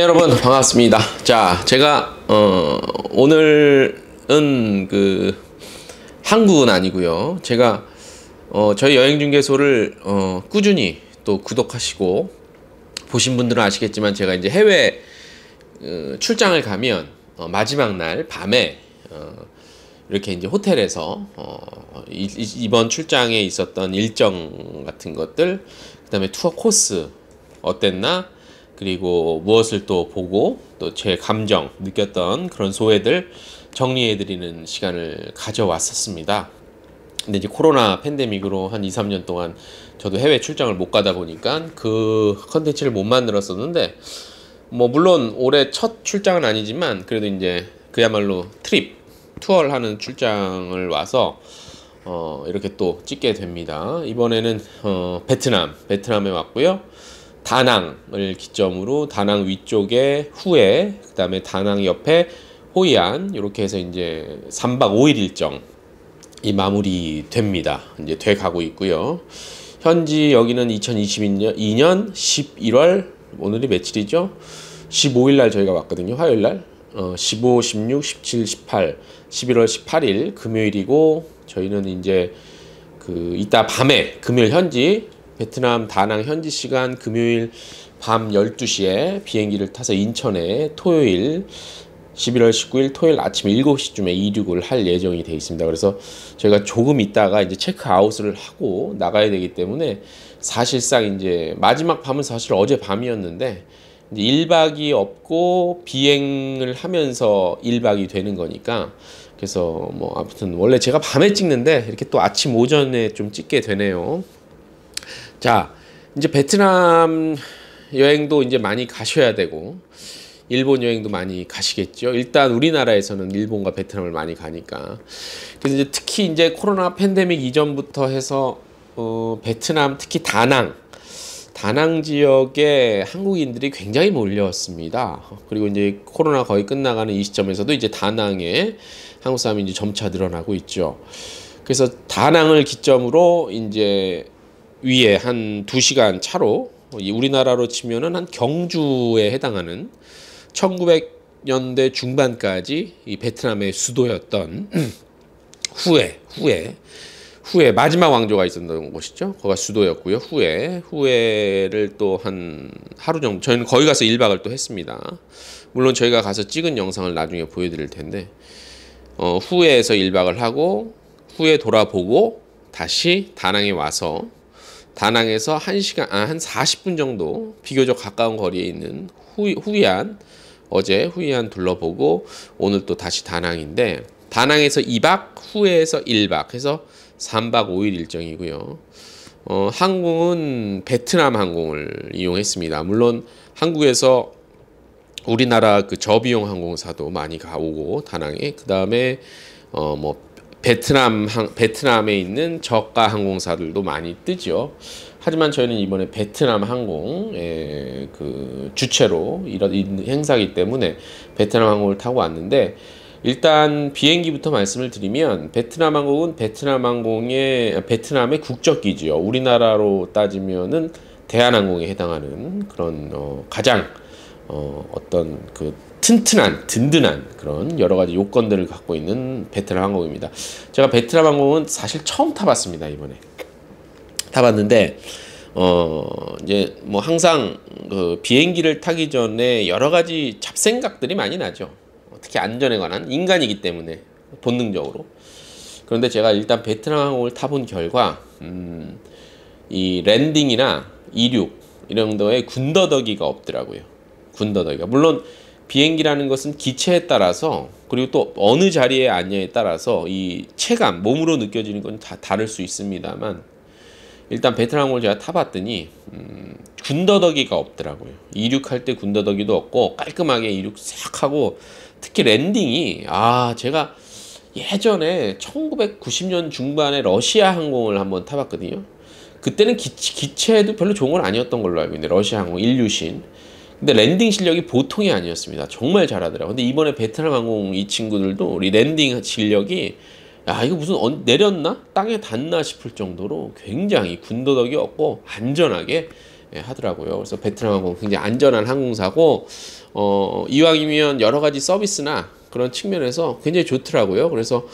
여러분 반갑습니다. 자, 제가 오늘은 한국은 아니고요. 제가 저희 여행중개소를 꾸준히 또 구독하시고 보신 분들은 아시겠지만, 제가 이제 해외 출장을 가면 마지막 날 밤에 이렇게 이제 호텔에서 이번 출장에 있었던 일정 같은 것들, 그다음에 투어 코스 어땠나, 그리고 무엇을 또 보고 또 제 감정 느꼈던 그런 소회들 정리해드리는 시간을 가져왔었습니다. 근데 이제 코로나 팬데믹으로 한 2, 3년 동안 저도 해외 출장을 못 가다 보니까 그 컨텐츠를 못 만들었었는데, 뭐 물론 올해 첫 출장은 아니지만 그래도 이제 그야말로 투어를 하는 출장을 와서 이렇게 또 찍게 됩니다. 이번에는 베트남에 왔고요. 다낭을 기점으로 다낭 위쪽에 후에, 그 다음에 다낭 옆에 호이안, 이렇게 해서 이제 3박 5일 일정이 마무리 됩니다. 이제 돼 가고 있고요. 현지 여기는 2022년 11월, 오늘이 며칠이죠? 15일 날 저희가 왔거든요. 화요일 날. 15, 16, 17, 18, 11월 18일 금요일이고, 저희는 이제 이따 밤에 금요일 현지 베트남 다낭 현지 시간 금요일 밤 12시에 비행기를 타서 인천에 토요일 11월 19일 토요일 아침 7시쯤에 이륙을 할 예정이 되어 있습니다. 그래서 저희가 조금 있다가 이제 체크아웃을 하고 나가야 되기 때문에, 사실상 이제 마지막 밤은 사실 어제 밤이었는데 이제 1박이 없고 비행을 하면서 1박이 되는 거니까, 그래서 뭐 아무튼 원래 제가 밤에 찍는데 이렇게 또 아침 오전에 좀 찍게 되네요. 자, 이제 베트남 여행도 이제 많이 가셔야 되고, 일본 여행도 많이 가시겠죠. 일단 우리나라에서는 일본과 베트남을 많이 가니까. 그래서 이제 특히 이제 코로나 팬데믹 이전부터 해서 베트남, 특히 다낭 지역에 한국인들이 굉장히 몰려왔습니다. 그리고 이제 코로나 거의 끝나가는 이 시점에서도 이제 다낭에 한국 사람이 이제 점차 늘어나고 있죠. 그래서 다낭을 기점으로 이제 위에 한 2시간 차로, 우리나라로 치면은 한 경주에 해당하는 1900년대 중반까지 이 베트남의 수도였던 후에 마지막 왕조가 있었던 곳이죠. 거기가 수도였고요. 후에를 또 한 하루 정도, 저희는 거기 가서 1박을 또 했습니다. 물론 저희가 가서 찍은 영상을 나중에 보여드릴 텐데, 후에에서 1박을 하고 후에 돌아보고 다시 다낭에 와서, 다낭에서 한 40분 정도 비교적 가까운 거리에 있는 후이안, 어제 후이안 둘러보고 오늘 또 다시 다낭인데, 다낭에서 2박, 후에에서 1박 해서 3박 5일 일정이고요. 항공은 베트남 항공을 이용했습니다. 물론 한국에서 우리나라 저비용 항공사도 많이 가오고 다낭에, 그 다음에 뭐 베트남에 있는 저가 항공사들도 많이 뜨죠. 하지만 저희는 이번에 베트남 항공의 주체로 이런 행사이기 때문에 베트남 항공을 타고 왔는데, 일단 비행기부터 말씀을 드리면, 베트남 항공은 베트남의 국적기지요. 우리나라로 따지면은 대한항공에 해당하는 그런 가장 어떤 든든한 그런 여러 가지 요건들을 갖고 있는 베트남 항공입니다. 제가 베트남 항공은 사실 처음 타봤습니다. 이번에 타봤는데, 이제 뭐 항상 비행기를 타기 전에 여러 가지 잡생각들이 많이 나죠. 특히 안전에 관한, 인간이기 때문에 본능적으로. 그런데 제가 일단 베트남 항공을 타본 결과 이 랜딩이나 이륙 이런 거에 군더더기가 없더라고요. 군더더기가, 물론 비행기라는 것은 기체에 따라서, 그리고 또 어느 자리에 앉냐에 따라서 이 체감, 몸으로 느껴지는 건 다 다를 수 있습니다만, 일단 베트남 항공을 제가 타봤더니 군더더기가 없더라고요. 이륙할 때 군더더기도 없고 깔끔하게 이륙 싹 하고, 특히 랜딩이, 제가 예전에 1990년 중반에 러시아 항공을 한번 타봤거든요. 그때는 기체도 별로 좋은 건 아니었던 걸로 알고 있는데, 러시아 항공 일류신. 근데 랜딩 실력이 보통이 아니었습니다. 정말 잘하더라고요. 근데 이번에 베트남 항공 이 친구들도 우리 랜딩 실력이, 이거 무슨 내렸나? 땅에 닿나 싶을 정도로 굉장히 군더더기 없고 안전하게 하더라고요. 그래서 베트남 항공 굉장히 안전한 항공사고 이왕이면 여러 가지 서비스나 그런 측면에서 굉장히 좋더라고요. 그래서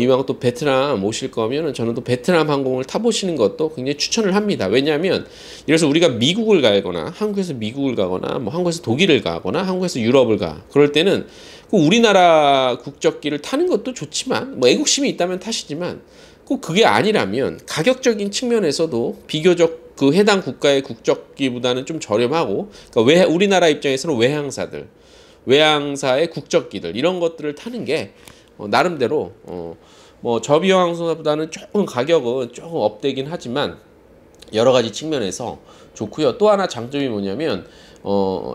이왕 또 베트남 오실 거면은 저는 또 베트남 항공을 타보시는 것도 굉장히 추천을 합니다. 왜냐하면 이래서 우리가 미국을 가거나 한국에서 미국을 가거나 뭐 한국에서 독일을 가거나 한국에서 유럽을 가 그럴 때는 꼭 우리나라 국적기를 타는 것도 좋지만 뭐 애국심이 있다면 타시지만 꼭 그게 아니라면 가격적인 측면에서도 비교적 그 해당 국가의 국적기보다는 좀 저렴하고 그러니까 우리나라 입장에서는 외항사의 국적기들 이런 것들을 타는 게 나름대로 뭐 저비용 항공사보다는 조금 가격은 조금 업되긴 하지만 여러 가지 측면에서 좋고요. 또 하나 장점이 뭐냐면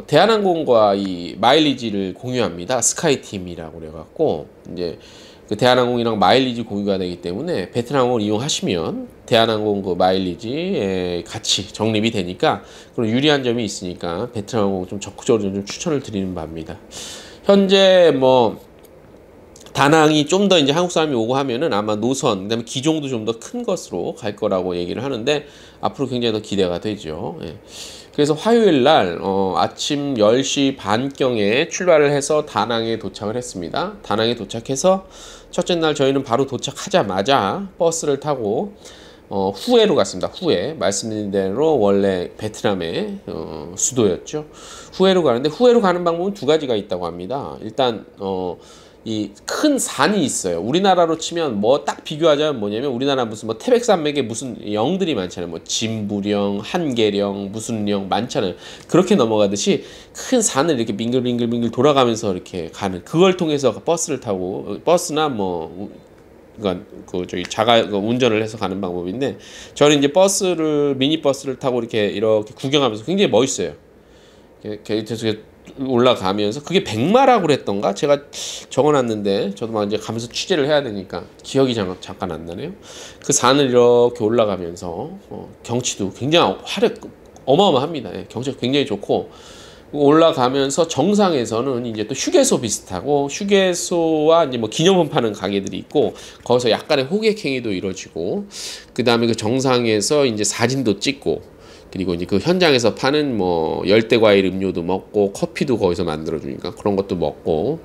대한항공과 이 마일리지를 공유합니다. 스카이팀이라고 그래갖고 이제 그 대한항공이랑 마일리지 공유가 되기 때문에 베트남항공을 이용하시면 대한항공 그 마일리지에 같이 적립이 되니까 그런 유리한 점이 있으니까 베트남항공 좀 적극적으로 좀 추천을 드리는 바입니다. 현재 뭐 다낭이 좀 더 이제 한국 사람이 오고 하면은 아마 노선, 그다음에 기종도 좀 더 큰 것으로 갈 거라고 얘기를 하는데 앞으로 굉장히 더 기대가 되죠. 예. 그래서 화요일 날 아침 10시 반경에 출발을 해서 다낭에 도착을 했습니다. 다낭에 도착해서 첫째 날 저희는 바로 도착하자마자 버스를 타고 후에로 갔습니다. 후에 말씀드린 대로 원래 베트남의 수도였죠. 후에로 가는데 후에로 가는 방법은 두 가지가 있다고 합니다. 일단 이 큰 산이 있어요. 우리나라로 치면 뭐 딱 비교하자면 뭐냐면 우리나라 무슨 뭐 태백산맥에 무슨 영들이 많잖아요. 뭐 진부령, 한계령, 무슨 령 많잖아요. 그렇게 넘어가듯이 큰 산을 이렇게 빙글빙글빙글 돌아가면서 이렇게 가는 그걸 통해서 버스를 타고 버스나 뭐 그러니까 그 저기 운전을 해서 가는 방법인데 저는 이제 미니 버스를 타고 이렇게 구경하면서 굉장히 멋있어요. 이렇게 올라가면서 그게 백마라고 그랬던가 제가 적어놨는데 저도 막 이제 가면서 취재를 해야 되니까 기억이 잠깐 안 나네요. 그 산을 이렇게 올라가면서 경치도 굉장히 어마어마합니다. 예, 경치가 굉장히 좋고 올라가면서 정상에서는 이제 또 휴게소 비슷하고 휴게소와 이제 뭐 기념품 파는 가게들이 있고 거기서 약간의 호객 행위도 이루어지고 그 다음에 그 정상에서 이제 사진도 찍고 그리고 이제 그 현장에서 파는 뭐 열대과일 음료도 먹고 커피도 거기서 만들어주니까 그런 것도 먹고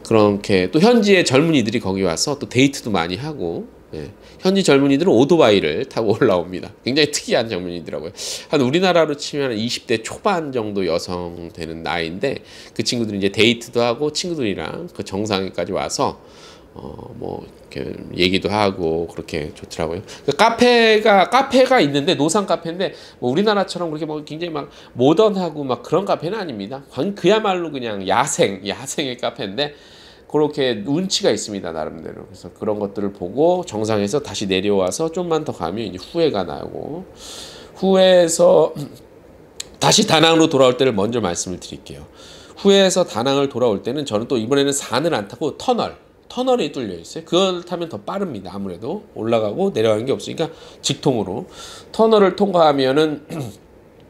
그렇게 또 현지의 젊은이들이 거기 와서 또 데이트도 많이 하고 예. 현지 젊은이들은 오토바이를 타고 올라옵니다. 굉장히 특이한 젊은이더라고요. 한 우리나라로 치면 20대 초반 정도 여성 되는 나이인데 그 친구들이 이제 데이트도 하고 친구들이랑 그 정상에까지 와서 뭐 이렇게 얘기도 하고 그렇게 좋더라고요. 그 카페가 있는데 노상 카페인데 뭐 우리나라처럼 그렇게 뭐 굉장히 막 모던하고 막 그런 카페는 아닙니다. 그야말로 그냥 야생의 카페인데 그렇게 운치가 있습니다 나름대로. 그래서 그런 것들을 보고 정상에서 다시 내려와서 좀만 더 가면 이제 후회가 나고 후회에서 다시 다낭으로 돌아올 때를 먼저 말씀을 드릴게요. 후회에서 다낭을 돌아올 때는 저는 또 이번에는 산을 안 타고 터널이 뚫려 있어요. 그걸 타면 더 빠릅니다. 아무래도 올라가고 내려가는 게 없으니까 직통으로 터널을 통과하면은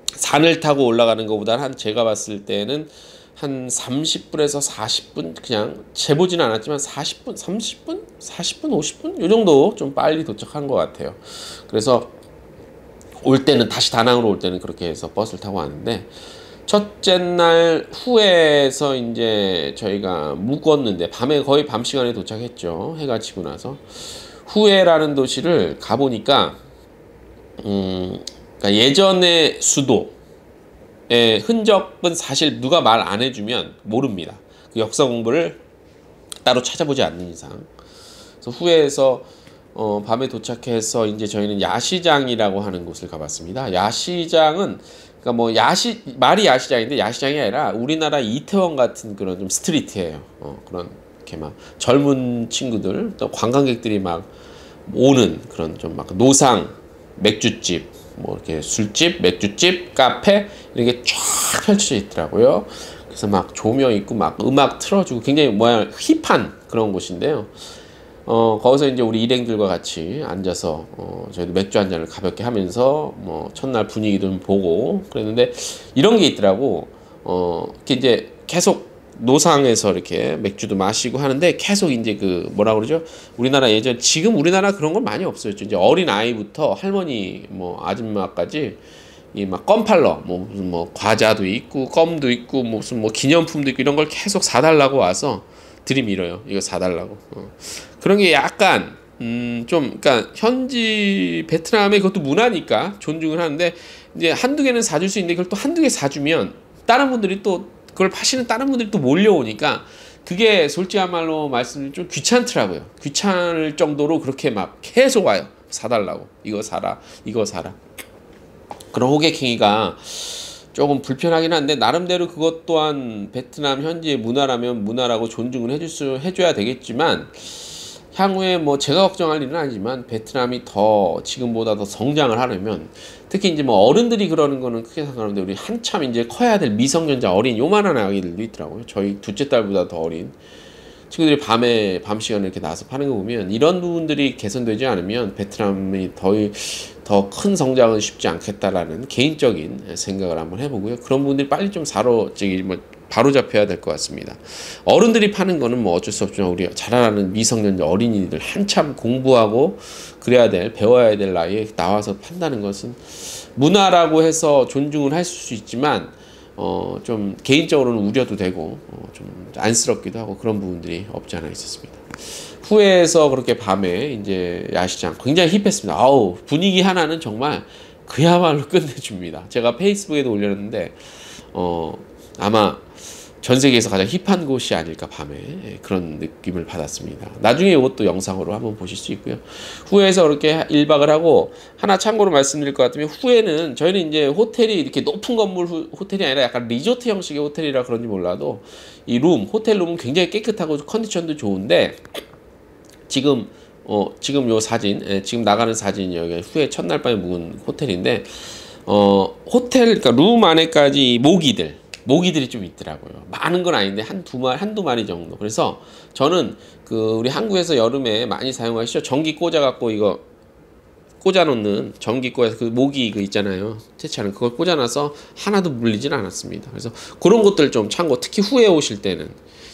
산을 타고 올라가는 것보다는 제가 봤을 때는 한 30분에서 40분 그냥 재보지는 않았지만 40분, 30분, 40분, 50분 요 정도 좀 빨리 도착한 것 같아요. 그래서 올 때는 다시 다낭으로 올 때는 그렇게 해서 버스를 타고 왔는데 첫째 날 후에서 이제 저희가 묵었는데 밤에 거의 밤 시간에 도착했죠. 해가 지고 나서 후에라는 도시를 가보니까 그러니까 예전의 수도의 흔적은 사실 누가 말 안 해주면 모릅니다. 그 역사 공부를 따로 찾아보지 않는 이상. 그래서 후에에서 밤에 도착해서 이제 저희는 야시장이라고 하는 곳을 가봤습니다. 야시장은 그러니까 뭐 말이 야시장인데 야시장이 아니라 우리나라 이태원 같은 그런 좀 스트리트예요. 그런 이렇게 막 젊은 친구들 또 관광객들이 막 오는 그런 좀 막 노상 맥주집 뭐 이렇게 술집 맥주집 카페 이런 게 쫙 펼쳐져 있더라고요. 그래서 막 조명 있고 막 음악 틀어주고 굉장히 힙한 그런 곳인데요. 거기서 이제 우리 일행들과 같이 앉아서 저희도 맥주 한 잔을 가볍게 하면서 뭐 첫날 분위기도 좀 보고 그랬는데 이런 게 있더라고. 이렇게 이제 계속 노상에서 이렇게 맥주도 마시고 하는데 계속 이제 그 뭐라 그러죠? 우리나라 지금 우리나라 그런 건 많이 없어요. 이제 어린 아이부터 할머니 뭐 아줌마까지 이 막 껌팔러 무슨 뭐 과자도 있고 껌도 있고 무슨 뭐 기념품도 있고 이런 걸 계속 사달라고 와서 들이밀어요. 이거 사달라고. 그런 게 약간 좀 그러니까 현지 베트남의 그것도 문화니까 존중을 하는데 이제 한두 개는 사줄 수 있는데 그걸 또 한두 개 사주면 다른 분들이 또 그걸 파시는 다른 분들이 또 몰려오니까 그게 솔직한 말로 말씀드리면 좀 귀찮더라고요. 귀찮을 정도로 그렇게 막 계속 와요. 사달라고. 이거 사라. 이거 사라. 그런 호객행위가 조금 불편하긴 한데 나름대로 그것 또한 베트남 현지의 문화라면 문화라고 존중을 해줘야 되겠지만 향후에 뭐 제가 걱정할 일은 아니지만 베트남이 더 지금보다 더 성장을 하려면 특히 이제 뭐 어른들이 그러는 거는 크게 상관없는데 우리 한참 이제 커야 될 미성년자 어린 요만한 아기들도 있더라고요. 저희 둘째 딸보다 더 어린 친구들이 밤 시간에 이렇게 나와서 파는 거 보면 이런 부분들이 개선되지 않으면 베트남이 더 큰 성장은 쉽지 않겠다라는 개인적인 생각을 한번 해보고요. 그런 부분들이 빨리 좀 바로 잡혀야 될 것 같습니다. 어른들이 파는 거는 뭐 어쩔 수 없지만 우리 자라나는 미성년자 어린이들 한참 공부하고 배워야 될 나이에 나와서 판다는 것은 문화라고 해서 존중을 할 수 있지만 좀 개인적으로는 우려도 되고 좀 안쓰럽기도 하고 그런 부분들이 없지 않아 있었습니다. 후에서 그렇게 밤에 이제 야시장 굉장히 힙했습니다. 아우 분위기 하나는 정말 그야말로 끝내줍니다. 제가 페이스북에도 올렸는데 아마 전 세계에서 가장 힙한 곳이 아닐까 밤에 그런 느낌을 받았습니다. 나중에 이것도 영상으로 한번 보실 수 있고요. 후에서 그렇게 1박을 하고 하나 참고로 말씀드릴 것 같으면 후에는 저희는 이제 호텔이 이렇게 높은 건물 호텔이 아니라 약간 리조트 형식의 호텔이라 그런지 몰라도 이 호텔 룸은 굉장히 깨끗하고 컨디션도 좋은데 지금 요 사진 지금 나가는 사진이 여기 후에 첫날 밤에 묵은 호텔인데 호텔 그러니까 룸 안에까지 모기들이 좀 있더라고요. 많은 건 아닌데 한두 마리 정도. 그래서 저는 우리 한국에서 여름에 많이 사용하시죠. 전기 꽂아갖고 이거 꽂아놓는 전기 꽂아서 그 모기 있잖아요. 퇴치하는 그걸 꽂아놔서 하나도 물리진 않았습니다. 그래서 그런 것들 좀 참고 특히 후에 오실 때는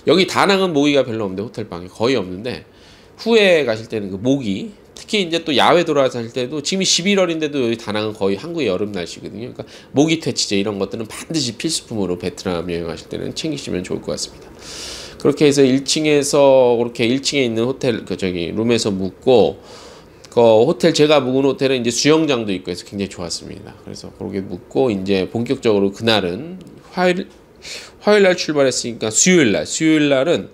여기 다낭은 모기가 별로 없는데 호텔방에 거의 없는데 후에 가실 때는 그 모기 특히 이제 또 야외 돌아다닐 때도 지금이 11월인데도 여기 다낭은 거의 한국의 여름 날씨거든요. 그러니까 모기 퇴치제 이런 것들은 반드시 필수품으로 베트남 여행하실 때는 챙기시면 좋을 것 같습니다. 그렇게 해서 1층에 있는 호텔 룸에서 묵고 호텔 제가 묵은 호텔은 이제 수영장도 있고 해서 굉장히 좋았습니다. 그래서 그렇게 묵고 이제 본격적으로 그날은 화요일 날 출발했으니까 수요일 날은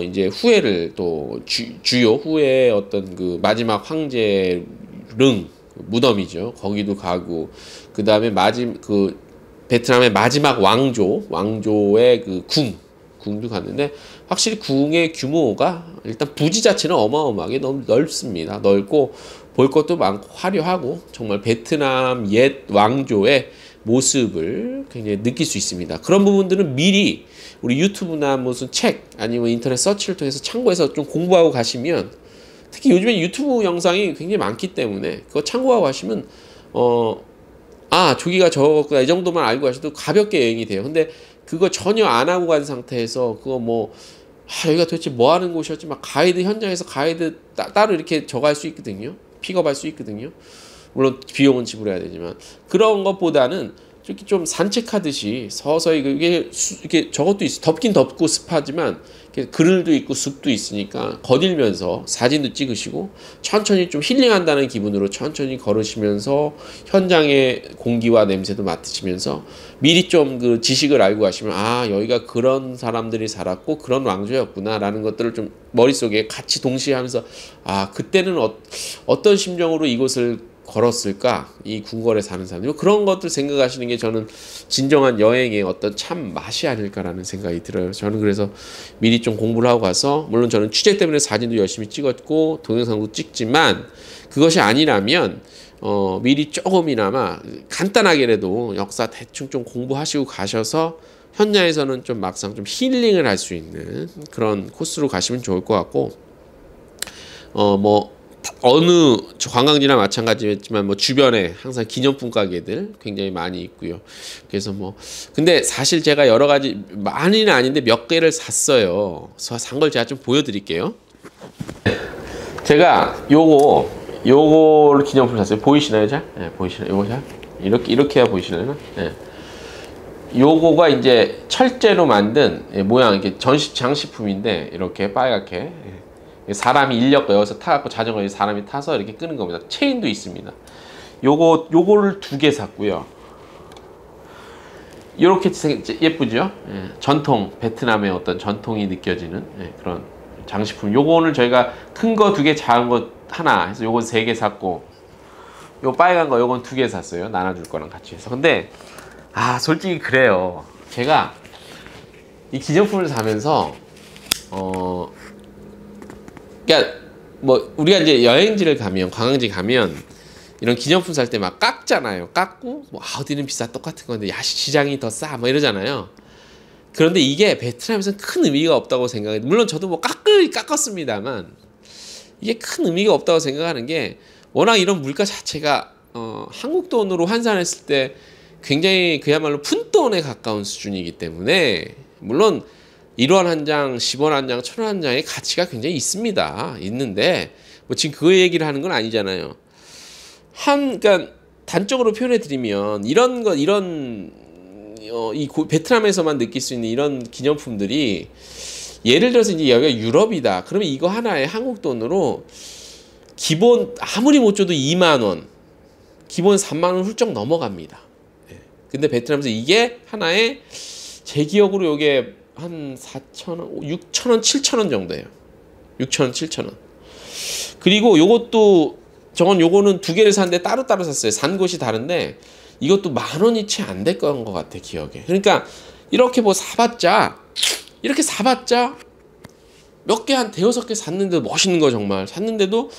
이제 후회를 또 주요 후에 어떤 그 마지막 황제 무덤이죠. 거기도 가고 그 다음에 베트남의 마지막 왕조의 그 궁도 갔는데 확실히 궁의 규모가 일단 부지 자체는 어마어마하게 너무 넓습니다. 넓고 볼 것도 많고 화려하고 정말 베트남 옛 왕조의 모습을 굉장히 느낄 수 있습니다. 그런 부분들은 미리 우리 유튜브나 무슨 책 아니면 인터넷 서치를 통해서 참고해서 좀 공부하고 가시면 특히 요즘에 유튜브 영상이 굉장히 많기 때문에 그거 참고하고 가시면 저기가 저거구나 이 정도만 알고 가셔도 가볍게 여행이 돼요. 근데 그거 전혀 안 하고 간 상태에서 여기가 도대체 뭐 하는 곳이었지 막 현장에서 가이드 따로 이렇게 적할 수 있거든요. 픽업할 수 있거든요. 물론 비용은 지불해야 되지만 그런 것보다는 이렇게 좀 산책하듯이 서서히 이게 저것도 있어. 덥긴 덥고 습하지만 그늘도 있고 숲도 있으니까 거닐면서 사진도 찍으시고 천천히 좀 힐링한다는 기분으로 천천히 걸으시면서 현장의 공기와 냄새도 맡으시면서 미리 좀 그 지식을 알고 가시면 여기가 그런 사람들이 살았고 그런 왕조였구나라는 것들을 좀 머릿속에 같이 동시에 하면서 그때는 어떤 심정으로 이곳을 걸었을까? 이 궁궐에 사는 사람들 그런 것들 생각하시는 게 저는 진정한 여행의 어떤 참 맛이 아닐까라는 생각이 들어요. 저는 그래서 미리 좀 공부를 하고 가서 물론 저는 취재 때문에 사진도 열심히 찍었고 동영상도 찍지만 그것이 아니라면 미리 조금이나마 간단하게라도 역사 대충 좀 공부하시고 가셔서 현장에서는 좀 막상 좀 힐링을 할 수 있는 그런 코스로 가시면 좋을 것 같고 어느 관광지나 마찬가지겠지만 주변에 항상 기념품 가게들 굉장히 많이 있고요. 그래서 근데 사실 제가 여러 가지 많이는 아닌데 몇 개를 샀어요. 산 걸 제가 좀 보여드릴게요. 제가 요거를 기념품 샀어요. 보이시나요, 잘? 네, 보이시나요? 요거 잘? 이렇게 해야 보이시려나? 예. 요거가 이제 철제로 만든 모양, 이게 장식품인데 이렇게 빨갛게 사람이 인력 여기서 타갖고 자전거에 사람이 타서 이렇게 끄는 겁니다. 체인도 있습니다. 요거를 2개 샀고요. 이렇게 예쁘죠? 예, 전통 베트남의 어떤 전통이 느껴지는 그런 장식품. 요거는 저희가 큰 거 2개, 작은 거 하나 해서 요건 3개 샀고, 요 빨간 거 요건 2개 샀어요. 나눠줄 거랑 같이 해서. 근데 솔직히 그래요. 제가 이 기념품을 사면서 그러니까 뭐 우리가 이제 여행지를 가면, 관광지 가면 이런 기념품 살 때 막 깎잖아요. 깎고 뭐 어디는 비싸, 똑같은 건데 야 시장이 더 싸 뭐 이러잖아요. 그런데 이게 베트남에서는 큰 의미가 없다고 생각해요. 물론 저도 뭐 깎았습니다만 이게 큰 의미가 없다고 생각하는 게, 워낙 이런 물가 자체가 한국 돈으로 환산했을 때 굉장히 그야말로 푼돈에 가까운 수준이기 때문에, 물론 1원 한 장, 10원 한 장, 1000원 한 장의 가치가 굉장히 있는데 뭐 지금 그 얘기를 하는 건 아니잖아요. 그러니까 단적으로 표현해 드리면 이 베트남에서만 느낄 수 있는 이런 기념품들이, 예를 들어서 이제 여기가 유럽이다. 그러면 이거 하나에 한국 돈으로 기본 아무리 못 줘도 2만 원, 기본 3만 원 훌쩍 넘어갑니다. 근데 베트남에서 이게 하나에 제 기억으로 요게 한 4,000원, 6,000원, 7,000원 정도예요. 6,000원, 7,000원. 그리고 요거는 2개를 샀는데 따로따로 샀어요. 산 곳이 다른데 이것도 10,000원이 채 안 될 것 같아, 기억에. 그러니까 이렇게 이렇게 사봤자 몇 개, 한 5-6개 샀는데도, 멋있는 거 정말 샀는데도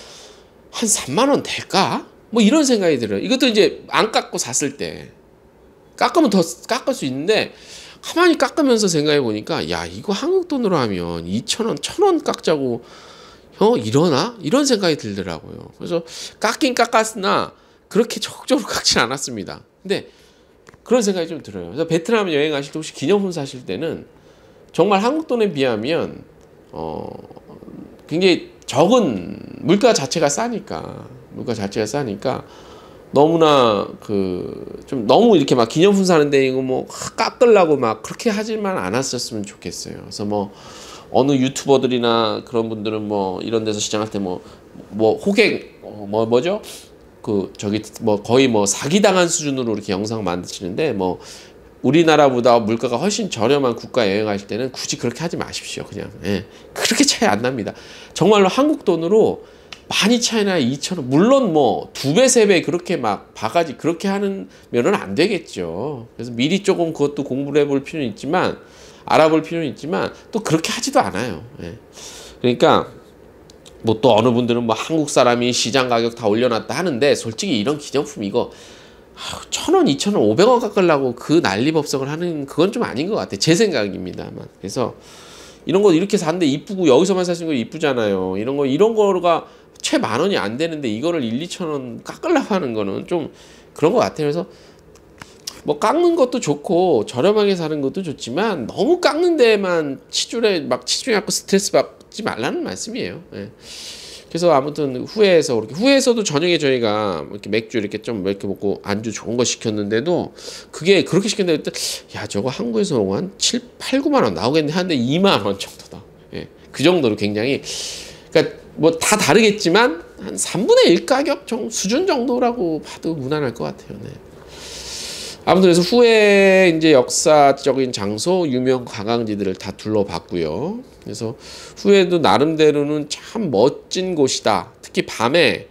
한 3만 원 될까? 뭐 이런 생각이 들어요. 이것도 이제 안 깎고 샀을 때, 깎으면 더 깎을 수 있는데 가만히 깎으면서 생각해 보니까, 야 이거 한국 돈으로 하면 2,000원, 1,000원 깎자고 이러나? 이런 생각이 들더라고요. 그래서 깎긴 깎았으나 그렇게 적극적으로 깎진 않았습니다. 근데 그런 생각이 좀 들어요. 그래서 베트남 여행 가실 때 혹시 기념품 사실 때는 정말 한국 돈에 비하면 굉장히 적은, 물가 자체가 싸니까 너무나 좀 너무 이렇게 막 기념품 사는데 이거 뭐 깎으려고 막 그렇게 하지만 않았었으면 좋겠어요. 그래서 뭐 어느 유튜버들이나 그런 분들은 뭐 이런 데서 시장할 때 뭐 호객 뭐죠? 거의 뭐 사기당한 수준으로 이렇게 영상 만드시는데, 뭐 우리나라보다 물가가 훨씬 저렴한 국가 여행하실 때는 굳이 그렇게 하지 마십시오. 그냥 그렇게 차이 안 납니다. 정말로 한국 돈으로 많이 차이나 2,000원, 물론 뭐 2배, 3배 그렇게 막 바가지 그렇게 하는 면은 안 되겠죠. 그래서 미리 조금 그것도 공부를 해볼 필요는 있지만, 알아볼 필요는 있지만 또 그렇게 하지도 않아요. 그러니까 뭐 또 어느 분들은 뭐 한국 사람이 시장 가격 다 올려놨다 하는데, 솔직히 이런 기념품 이거 1,000원, 2,000원, 500원 깎으려고 그 난리법석을 하는, 그건 좀 아닌 것 같아요. 제 생각입니다만. 그래서 이런 거 이렇게 샀는데 이쁘고, 여기서만 살 수 있는 거 이쁘잖아요. 이런 거가 채 10,000원이 안 되는데 이거를 1-2,000원 깎으려고 하는 거는 좀 그런 것 같아요. 그래서 뭐 깎는 것도 좋고 저렴하게 사는 것도 좋지만, 너무 깎는 데만 치중해갖고 스트레스 받지 말라는 말씀이에요. 그래서 아무튼 후회에서도 저녁에 저희가 이렇게 맥주 이렇게 좀 이렇게 먹고 안주 좋은 거 시켰는데도, 그게 그렇게 시켰는데 야 저거 한국에서 먹으면 한 7, 8, 9만 원 나오겠네 하는데 2만 원 정도다. 그 정도로 굉장히, 그러니까 뭐 다 다르겠지만 한 3분의 1 가격 수준 정도라고 봐도 무난할 것 같아요. 아무튼 그래서 후에 이제 역사적인 장소, 유명 관광지들을 다 둘러봤고요. 그래서 후에도 나름대로는 참 멋진 곳이다. 특히 밤에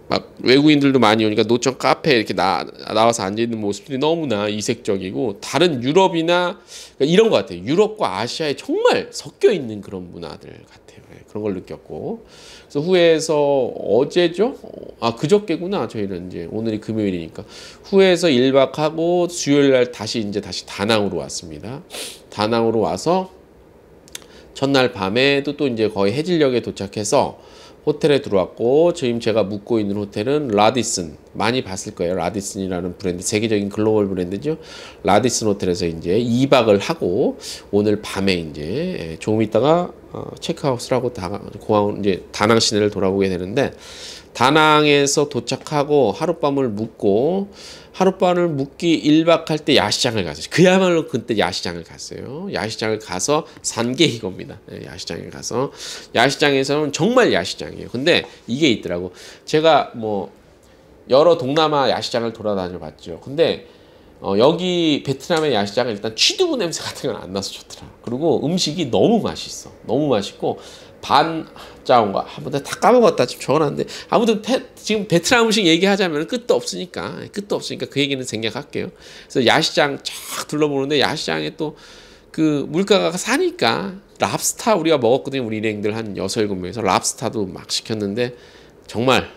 막 외국인들도 많이 오니까 노천 카페에 이렇게 나와서 앉아 있는 모습들이 너무나 이색적이고, 다른 유럽이나 그러니까 이런 것 같아요. 유럽과 아시아에 정말 섞여 있는 그런 문화들 같아요. 그런 걸 느꼈고, 그래서 후에서 어제죠? 그저께구나. 저희는 이제 오늘이 금요일이니까 후에서 1박 하고 수요일 날 다시 다낭으로 왔습니다. 다낭으로 와서 첫날 밤에도 또 이제 거의 해질녘에 도착해서 호텔에 들어왔고, 지금 제가 묵고 있는 호텔은 라디슨, 많이 봤을 거예요. 라디슨이라는 브랜드, 세계적인 글로벌 브랜드죠. 라디슨 호텔에서 이제 2박을 하고, 오늘 밤에 이제 조금 있다가 체크아웃을 하고 공항 이제 다낭 시내를 돌아보게 되는데, 다낭에서 도착하고 하룻밤을 묵고 하룻밤을 묵기 1박 할 때 야시장을 갔어요. 그야말로 그때 야시장을 갔어요. 야시장을 가서 산 게 이겁니다. 야시장에 가서 야시장에서는 정말 야시장이에요. 근데 이게 있더라고. 제가 뭐 여러 동남아 야시장을 돌아다녀 봤죠. 근데 여기 베트남의 야시장은 일단 취두부 냄새 같은 건 안 나서 좋더라. 그리고 음식이 너무 맛있어. 너무 맛있고 반짜온가 한번 다 까먹었다 지금 적어놨는데 아무튼 지금 베트남 음식 얘기하자면 끝도 없으니까 그 얘기는 생략할게요. 그래서 야시장 쫙 둘러보는데 야시장에 또 그 물가가 싸니까 랍스타 우리가 먹었거든요. 우리 일행들 한 6, 7명에서 랍스타도 막 시켰는데 정말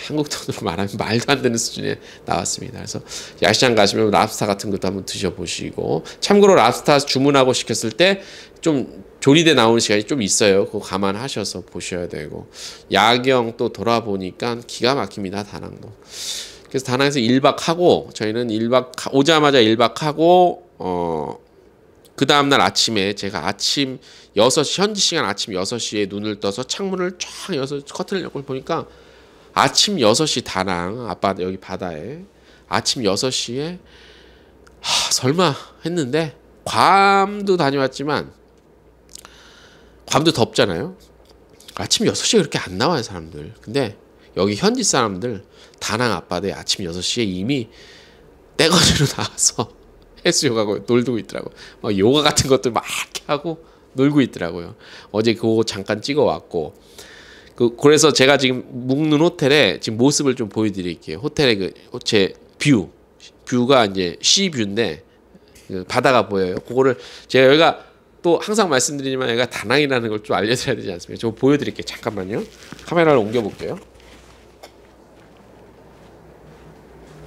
한국 돈으로 말하면 말도 안 되는 수준에 나왔습니다. 그래서 야시장 가시면 랍스타 같은 것도 한번 드셔보시고 참고로 랍스타 주문하고 시켰을 때 좀 조리돼 나오는 시간이 좀 있어요. 그거 감안하셔서 보셔야 되고 야경 또 돌아보니까 기가 막힙니다. 다낭도. 그래서 다낭에서 1박 하고 저희는 1박 오자마자 1박 하고 그 다음날 아침에 제가 아침 6시 현지 시간 아침 6시에 눈을 떠서 창문을 쫙 열어서 커튼을 열고 보니까 아침 6시 다낭 여기 바다에 아침 6시에 설마 했는데 괌도 다녀왔지만 괌도 덥잖아요. 아침 6시에 그렇게 안 나와요 사람들. 근데 여기 현지 사람들 다낭 앞바다에 아침 6시에 이미 떼거지로 나와서 해수욕하고 놀고 있더라고요. 요가 같은 것들 막 이렇게 하고 놀고 있더라고요. 어제 그거 잠깐 찍어왔고 그래서 제가 지금 묵는 호텔에 지금 모습을 좀 보여드릴게요. 호텔의 제 뷰가 이제 시뷰인데 바다가 보여요. 그거를 제가 여기가 또 항상 말씀드리지만 여기가 다낭이라는 걸 좀 알려드려야 되지 않습니까? 저 보여드릴게요. 잠깐만요. 카메라를 옮겨볼게요.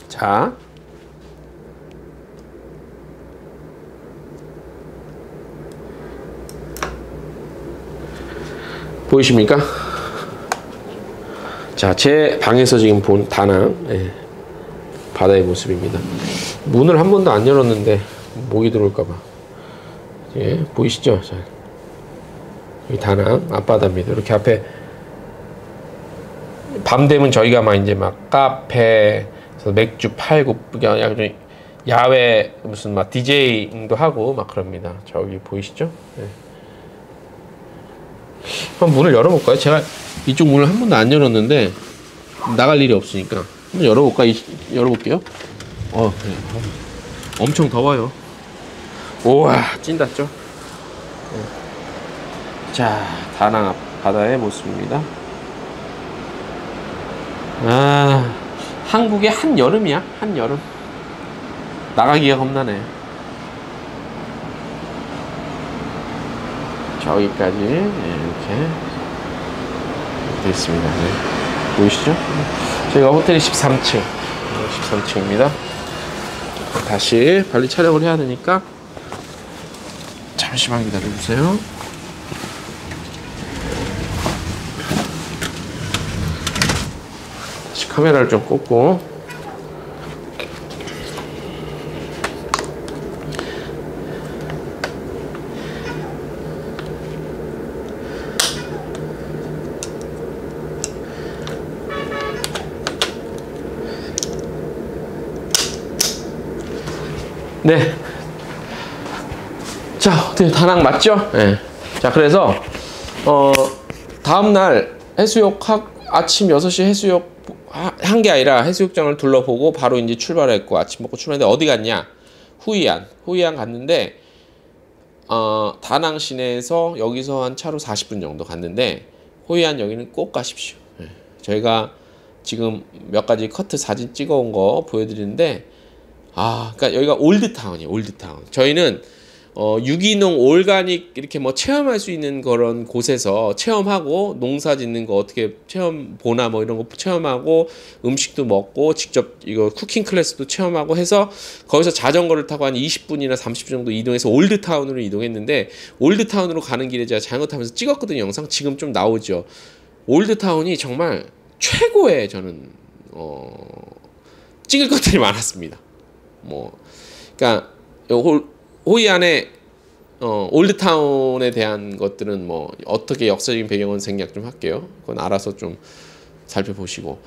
자, 보이십니까? 자, 제 방에서 지금 본 다낭 바다의 모습입니다. 문을 한 번도 안 열었는데 모기 들어올까봐. 보이시죠? 자, 여기 다낭 앞바다입니다. 이렇게 앞에 밤 되면 저희가 막 이제 막 카페 맥주 팔고 야외 무슨 막 디제잉도 하고 막 그럽니다. 저기 보이시죠? 한번 문을 열어볼까요? 제가 이쪽 문을 한 번도 안 열었는데 나갈 일이 없으니까 한번 열어볼게요. 그래. 엄청 더워요. 우와 찐닿죠? 자, 다낭 앞 바다의 모습입니다. 한국의 한여름이야. 한여름. 나가기가 겁나네. 저기까지 이렇게 됐습니다. 보이시죠? 저희가 호텔이 13층입니다. 다시 빨리 촬영을 해야 되니까 잠시만 기다려주세요. 다시 카메라를 좀 꽂고 네. 자, 호텔 다낭 맞죠? 네. 자, 그래서 다음날 아침 6시 해수욕 한 게 아니라 해수욕장을 둘러보고 바로 이제 출발했고 아침 먹고 출발했는데 어디 갔냐? 후이안 갔는데 다낭 시내에서 여기서 한 차로 40분 정도 갔는데 후이안 여기는 꼭 가십시오. 네. 저희가 지금 몇 가지 커트 사진 찍어온 거 보여드리는데 그러니까 여기가 올드타운이에요. 올드타운. 저희는 유기농 올가닉 이렇게 뭐 체험할 수 있는 그런 곳에서 체험하고 농사 짓는 거 어떻게 체험 보나 뭐 이런 거 체험하고 음식도 먹고 직접 이거 쿠킹 클래스도 체험하고 해서 거기서 자전거를 타고 한 20분이나 30분 정도 이동해서 올드타운으로 이동했는데 올드타운으로 가는 길에 제가 자전거 타면서 찍었거든요. 영상 지금 좀 나오죠. 올드타운이 정말 최고의 저는 찍을 것들이 많았습니다. 그러니까 호이안의 올드타운에 대한 것들은 뭐 어떻게 역사적인 배경은 생략 좀 할게요. 그건 알아서 좀 살펴보시고,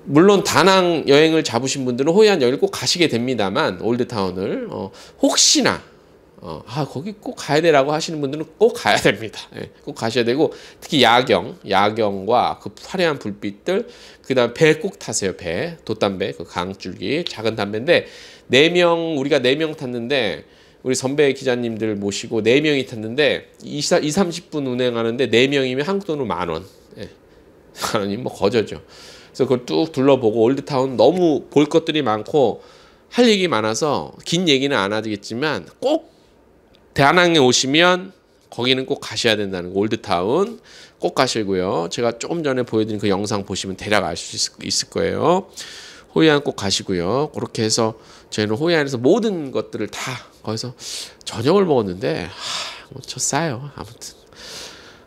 물론 다낭 여행을 잡으신 분들은 호이안 여행을 꼭 가시게 됩니다만, 올드타운을 혹시나 거기 꼭 가야 되라고 하시는 분들은 꼭 가야 됩니다. 예, 꼭 가셔야 되고, 특히 야경과 그 화려한 불빛들, 그다음 배 꼭 타세요. 배, 돛담배, 그 강줄기 작은 담배인데 우리가 4명 탔는데, 우리 선배 기자님들 모시고 4명이 탔는데 30분 운행하는데 4명이면 한국 돈으로 10,000원. 예. 10,000원이 뭐 거저죠. 그래서 그걸 뚝 둘러보고, 올드타운 너무 볼 것들이 많고 할 얘기 많아서 긴 얘기는 안 하겠지만, 꼭 다낭에 오시면 거기는 꼭 가셔야 된다는 거, 올드타운 꼭 가시고요. 제가 조금 전에 보여드린 그 영상 보시면 대략 알 수 있을 거예요. 호이안 꼭 가시고요. 그렇게 해서 저희는 호이안에서 모든 것들을 다 거기서 저녁을 먹었는데 저 싸요. 아무튼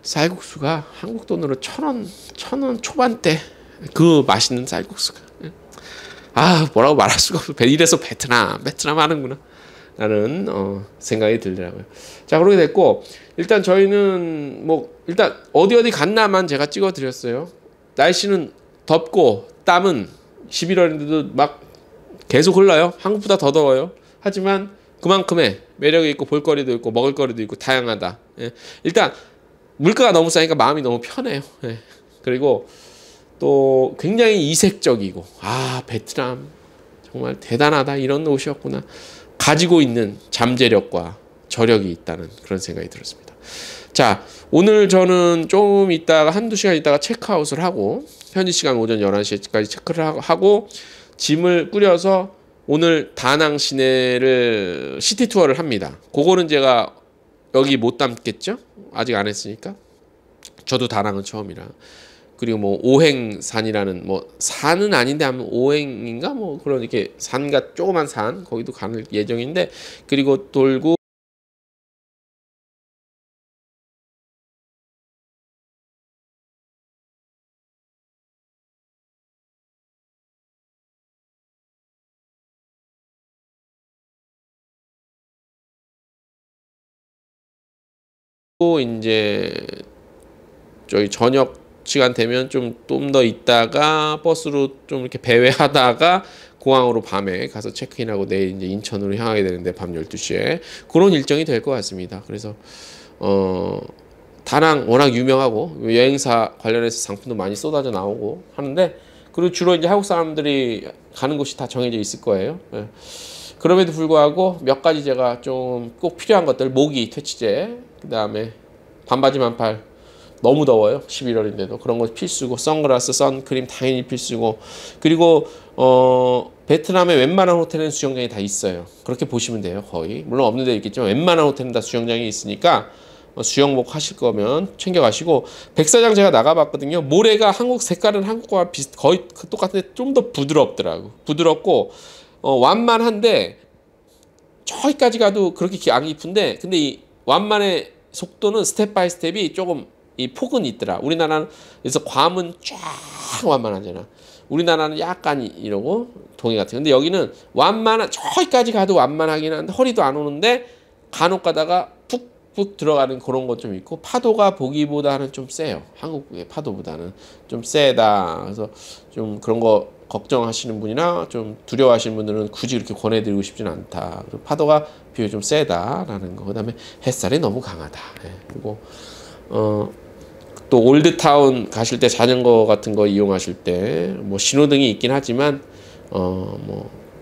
쌀국수가 한국 돈으로 1,000원 초반대, 그 맛있는 쌀국수가 뭐라고 말할 수가 없어. 이래서 베트남 하는구나 라는 생각이 들더라고요. 자, 그렇게 됐고, 일단 저희는 일단 어디 갔나만 제가 찍어 드렸어요. 날씨는 덥고 땀은 11월인데도 막 계속 흘러요. 한국보다 더 더워요. 하지만 그만큼의 매력이 있고 볼거리도 있고 먹을거리도 있고 다양하다. 예. 일단 물가가 너무 싸니까 마음이 너무 편해요. 예. 그리고 또 굉장히 이색적이고, 베트남 정말 대단하다, 이런 옷이었구나, 가지고 있는 잠재력과 저력이 있다는 그런 생각이 들었습니다. 자, 오늘 저는 좀 이따가 한두 시간 있다가 체크아웃을 하고, 현지 시간 오전 11시까지 체크를 하고 짐을 꾸려서 오늘 다낭 시내를 시티 투어를 합니다. 그거는 제가 여기 못 담겠죠? 아직 안 했으니까. 저도 다낭은 처음이라. 그리고 뭐 오행산이라는, 산은 아닌데 아마 오행인가 그런 이렇게 산과 조그만 산, 거기도 가는 예정인데, 그리고 돌고 이제 저희 저녁 시간 되면 좀 더 있다가 버스로 좀 이렇게 배회하다가 공항으로 밤에 가서 체크인하고 내일 이제 인천으로 향하게 되는데, 밤 12시에 그런 일정이 될 것 같습니다. 그래서 다낭 워낙 유명하고 여행사 관련해서 상품도 많이 쏟아져 나오고 하는데, 그리고 주로 이제 한국 사람들이 가는 곳이 다 정해져 있을 거예요. 예. 그럼에도 불구하고 몇 가지 제가 좀 꼭 필요한 것들, 모기 퇴치제, 그 다음에 반바지 반팔, 너무 더워요. 11월인데도 그런 거 필수고, 선글라스, 선크림 당연히 필수고, 그리고 베트남의 웬만한 호텔은 수영장이 다 있어요. 그렇게 보시면 돼요. 거의, 물론 없는 데 있겠지만 웬만한 호텔은 다 수영장이 있으니까 수영복 하실 거면 챙겨가시고, 백사장 제가 나가봤거든요. 모래가 한국 색깔은 한국과 거의 똑같은데 좀 더 부드럽더라고. 부드럽고 완만한데, 저기까지 가도 그렇게 안 깊은데, 근데 이 완만의 속도는 스텝 바이 스텝이 조금 이 폭은 있더라. 우리나라는 그래서 괌은 쫙 완만하잖아. 우리나라는 약간 이러고 동해 같은. 근데 여기는 저기까지 가도 완만하긴 한데 허리도 안 오는데 간혹 가다가 푹푹 들어가는 그런 것 좀 있고, 파도가 보기보다는 좀 세요. 한국의 파도보다는 좀 세다. 그래서 좀 그런 거 걱정하시는 분이나 좀 두려워하시는 분들은 굳이 그렇게 권해드리고 싶지는 않다. 그리고 파도가 비교적 좀 세다라는 거. 그다음에 햇살이 너무 강하다. 예. 그리고 또 올드타운 가실 때 자전거 같은 거 이용하실 때 신호등이 있긴 하지만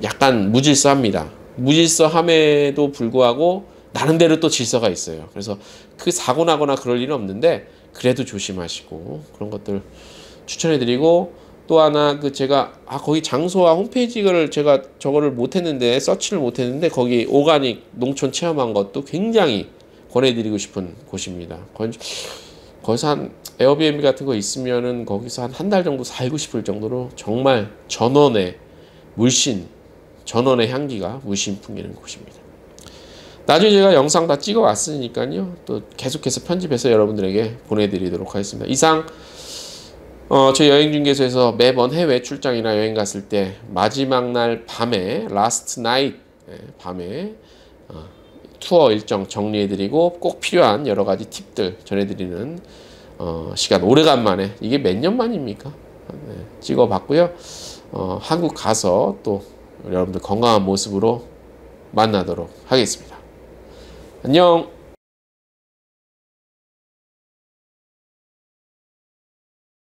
약간 무질서합니다. 무질서함에도 불구하고 나름대로 또 질서가 있어요. 그래서 그 사고 나거나 그럴 일은 없는데, 그래도 조심하시고 그런 것들 추천해드리고, 또 하나 제가 거기 장소와 홈페이지를 제가 저거를 못했는데, 서치를 못했는데, 거기 오가닉 농촌 체험한 것도 굉장히 권해드리고 싶은 곳입니다. 거기서 한 에어비앤비 같은 거 있으면은 거기서 한 달 정도 살고 싶을 정도로 정말 전원의 향기가 물씬 풍기는 곳입니다. 나중에 제가 영상 다 찍어 왔으니까요, 또 계속해서 편집해서 여러분들에게 보내드리도록 하겠습니다. 이상 저희 여행중개소에서 매번 해외 출장이나 여행 갔을 때 마지막 날 밤에, 라스트 나잇 밤에 투어 일정 정리해드리고 꼭 필요한 여러 가지 팁들 전해드리는 시간, 오래간만에, 이게 몇 년 만입니까? 찍어봤고요. 한국 가서 또 여러분들 건강한 모습으로 만나도록 하겠습니다. 안녕.